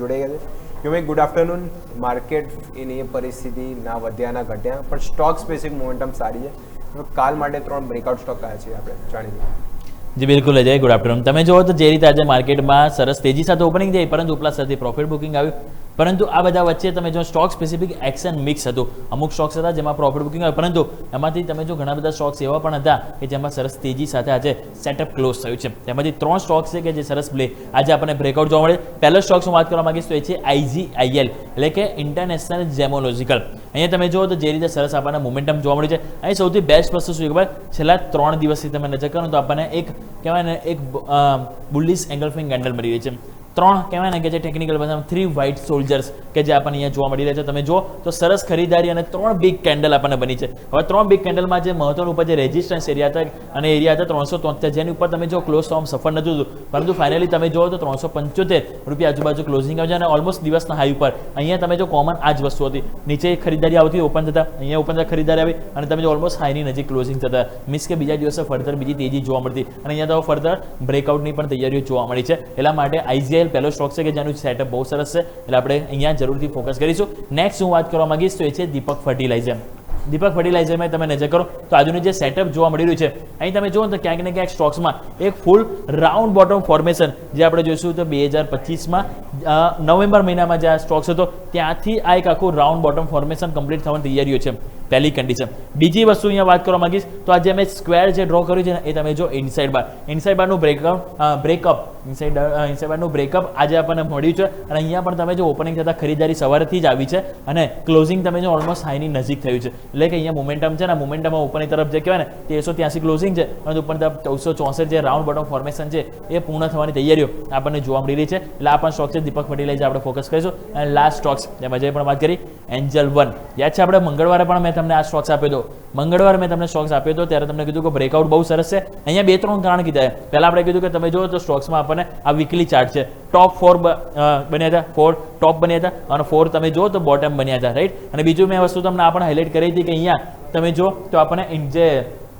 જોડાઈ ગયા છે. યુમિક ગુડ આફ્ટરનૂન. માર્કેટ એની પરિસ્થિતિ ના વધ્યા ના ઘટ્યા, પણ સ્ટોક સ્પેસિફિક મોમેન્ટમ સારી છે. કાલ માટે 3 બ્રેકઆઉટ સ્ટોક આવ્યા છે, આપણે જાણી લઈએ. જી બિલકુલ અજય, ગુડ આફ્ટરનૂન. તમે જુઓ તો જે રીતે આજે માર્કેટમાં સરસ તેજી સાથે ઓપનિંગ થઈ, પરંતુ ઉપલા સાથે પ્રોફિટ બુકિંગ આવ્યું. પરંતુ આ બધા વચ્ચે તમે જો સ્ટોક સ્પેસિફિક એક્શન મિક્સ હતું. અમુક સ્ટોક્સ હતા જેમાં પ્રોફિટ બુકિંગ આવ્યું, પરંતુ એમાંથી તમે જો ઘણા બધા સ્ટોક્સ એવા પણ હતા કે જેમાં સરસ તેજી સાથે આજે સેટઅપ ક્લોઝ થયું છે. તેમાંથી 3 સ્ટોક્સ છે કે જે સરસ આજે આપણને બ્રેકઆઉટ જોવા મળે. પહેલો સ્ટોક્સ હું વાત કરવા માંગીશ તો એ છે IGIL, એટલે કે ઇન્ટરનેશનલ જેમોલોજીકલ. અહીંયા તમે જુઓ તો જે રીતે સરસ આપણને મોમેન્ટમ જોવા મળ્યું છે. અહીં સૌથી બેસ્ટ વસ્તુ શું ખબર, છેલ્લા 3 દિવસથી તમે નજર કરો તો આપણને એક કહેવાય ને એક બુલિશ એંગલ્ફિંગ કેન્ડલ મળી રહી છે. 3 કહેવાય ને કે જે ટેકનિકલ ભાષામાં 3 વ્હાઇટ સોલ્જર્સ કે જે આપણને અહીંયા જોવા મળી રહ્યા છે. તમે જુઓ તો સરસ ખરીદારી અને 3 બિગ કેન્ડલ આપણને બની છે. હવે 3 બિગ કેન્ડલમાં જે મહત્વનું ઉપર જે રેઝિસ્ટન્સ એરિયા હતા અને એરિયા હતા 373, જેની ઉપર તમે જો ક્લોઝ થવામાં સફળ નતું થતું, પરંતુ ફાઇનલી તમે જુઓ તો 375 રૂપિયા આજુબાજુ ક્લોઝિંગ આવ્યું છે અને ઓલમોસ્ટ દિવસના હાઈ ઉપર. અહીંયા તમે જો કોમન આ જ વસ્તુ હતી, નીચે ખરીદારી આવતી ઓપન થતા, અહીંયા ઓપન થતા ખરીદારી આવી અને તમે જો ઓલમોસ્ટ હાઈની નજીક ક્લોઝિંગ થતા, મીન્સ કે બીજા દિવસે ફર્ધર બીજી તેજી જોવા મળતી અને અહીંયા તો ફર્ધર બ્રેકઆઉટની પણ તૈયારીઓ જોવા મળી છે. એટલા માટે IGIL પહેલો સ્ટોક છે કે જેનું સેટઅપ બહુ સરસ છે, એટલે આપણે અહીંયા જરૂરથી ફોકસ કરીશું. નેક્સ્ટ હું વાત કરવા માંગીશ તો એ છે દીપક ફર્ટિલાઇઝર. દીપક ફર્ટિલાઇઝરમાં તમે નજર કરો તો આજુનું જે સેટઅપ જોવા મળી રહ્યું છે, અહીં તમે જુઓ તો ક્યાંક ને ક્યાંક સ્ટોક્સમાં એક ફૂલ રાઉન્ડ બોટમ ફોર્મેશન જે આપણે જોઈશું તો 2025માં નવેમ્બર મહિનામાં જે આ સ્ટોક્સ હતો ત્યાંથી આ એક આખું રાઉન્ડ બોટમ ફોર્મેશન કમ્પ્લીટ થવાની તૈયારીઓ છે. પહેલી કન્ડિશન. બીજી વસ્તુ અહીંયા વાત કરવા માંગીશ તો આજે અમે સ્ક્વેર જે ડ્રો કર્યું છે એ તમે જો ઇનસાઇડ બારનું બ્રેકઅપ આજે આપણને મળ્યું છે અને અહીંયા પણ તમે જો ઓપનિંગ થતા ખરીદારી સવારથી જ આવી છે અને ક્લોઝિંગ તમે જો ઓલમોસ્ટ હાઈની નજીક થયું છે. એટલે કે અહીંયા મોમેન્ટમ છે ને, મોમેન્ટમમાં ઉપરની તરફ જે કહેવાય ને 1383 ક્લોઝિંગ છે અને ઉપરની તરફ 1464 જે રાઉન્ડ બોટમ ફોર્મેશન છે એ પૂર્ણ થવાની તૈયારીઓ આપણને જોવા મળી રહી છે. એટલે આ પણ સ્ટોક છે દીપક ફર્ટિલાઇઝર, આપણે ફોકસ કરીશું. અને લાસ્ટ સ્ટોક્સ જેમાં જે પણ વાત કરી એન્જલ 1. યાદ છે આપણે મંગળવારે પણ મેં તમને આ સ્ટોક્સ આપ્યો હતો. મંગળવારે મેં તમને સ્ટોક્સ આપ્યો હતો ત્યારે તમને કીધું કે બ્રેકઆઉટ બહુ સરસ છે. અહીંયા 2-3 કારણ કીધા. પહેલા આપણે કીધું કે તમે જુઓ તો સ્ટોક્સમાં આપણને આ વીકલી ચાર્ટ છે. ટોપ 4 બન્યા હતા, 4 ટોપ બન્યા હતા અને 4 તમે જુઓ તો બોટમ બન્યા હતા, રાઈટ. અને બીજું મેં વસ્તુ તમને આ પણ હાઇલાઇટ કરી હતી કે અહીંયા તમે જુઓ તો આપણને જે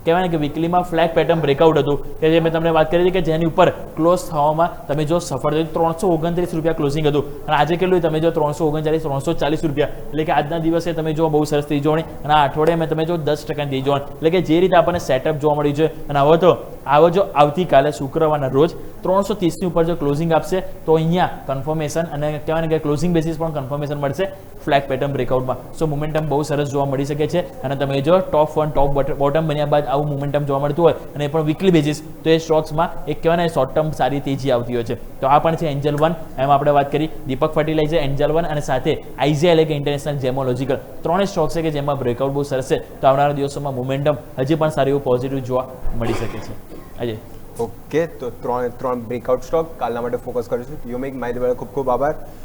કહેવાય ને કે વીકલીમાં ફ્લેગ પેટર્ન બ્રેકઆઉટ હતું કે જે મેં તમને વાત કરી હતી કે જેની ઉપર ક્લોઝ થવામાં તમે જો સફળ થયું 329 રૂપિયા ક્લોઝિંગ હતું અને આજે કેટલું તમે જો 339 340 રૂપિયા. એટલે કે આજના દિવસે તમે જો બહુ સરસ તેજી જોવાની અને આ અઠવાડિયે તમે જો 10% તેજી જોવાની. એટલે કે જે રીતે આપણને સેટઅપ જોવા મળ્યું છે અને આવો જો આવતીકાલે શુક્રવારના રોજ 330ની ઉપર જો ક્લોઝિંગ આપશે તો અહીંયા કન્ફર્મેશન અને કહેવાય ને કે ક્લોઝિંગ બેસિસ પણ કન્ફર્મેશન મળશે ફ્લેગ પેટર્ન બ્રેકઆઉટમાં. સો મોમેન્ટમ બહુ સરસ જોવા મળી શકે છે અને તમે જો ટોપ 1 ટોપ બોટમ બન્યા બાદ આવું મોમેન્ટમ જોવા મળતું હોય અને એ પણ વીકલી બેસિસ તો એ સ્ટોક્સમાં એક કહેવાય ને શોર્ટ ટર્મ સારી તેજી આવતી હોય છે. તો આ પણ છે એન્જલ 1, એમ આપણે વાત કરી દીપક ફર્ટિલાઇઝર, એન્જલ 1 અને સાથે IGIL કે ઇન્ટરનેશનલ જેમોલોજીકલ. 3 સ્ટોક છે કે જેમાં બ્રેકઆઉટ બહુ સરસ છે. તો આવનારા દિવસોમાં મોમેન્ટમ હજી પણ સારું એવું પોઝિટિવ જોવા મળી શકે છે. અજય. ઓકે, તો 3 બ્રેકઆઉટ સ્ટોક કાલના માટે ફોકસ કરીશું. યુમિક માહિતી ખૂબ ખૂબ આભાર.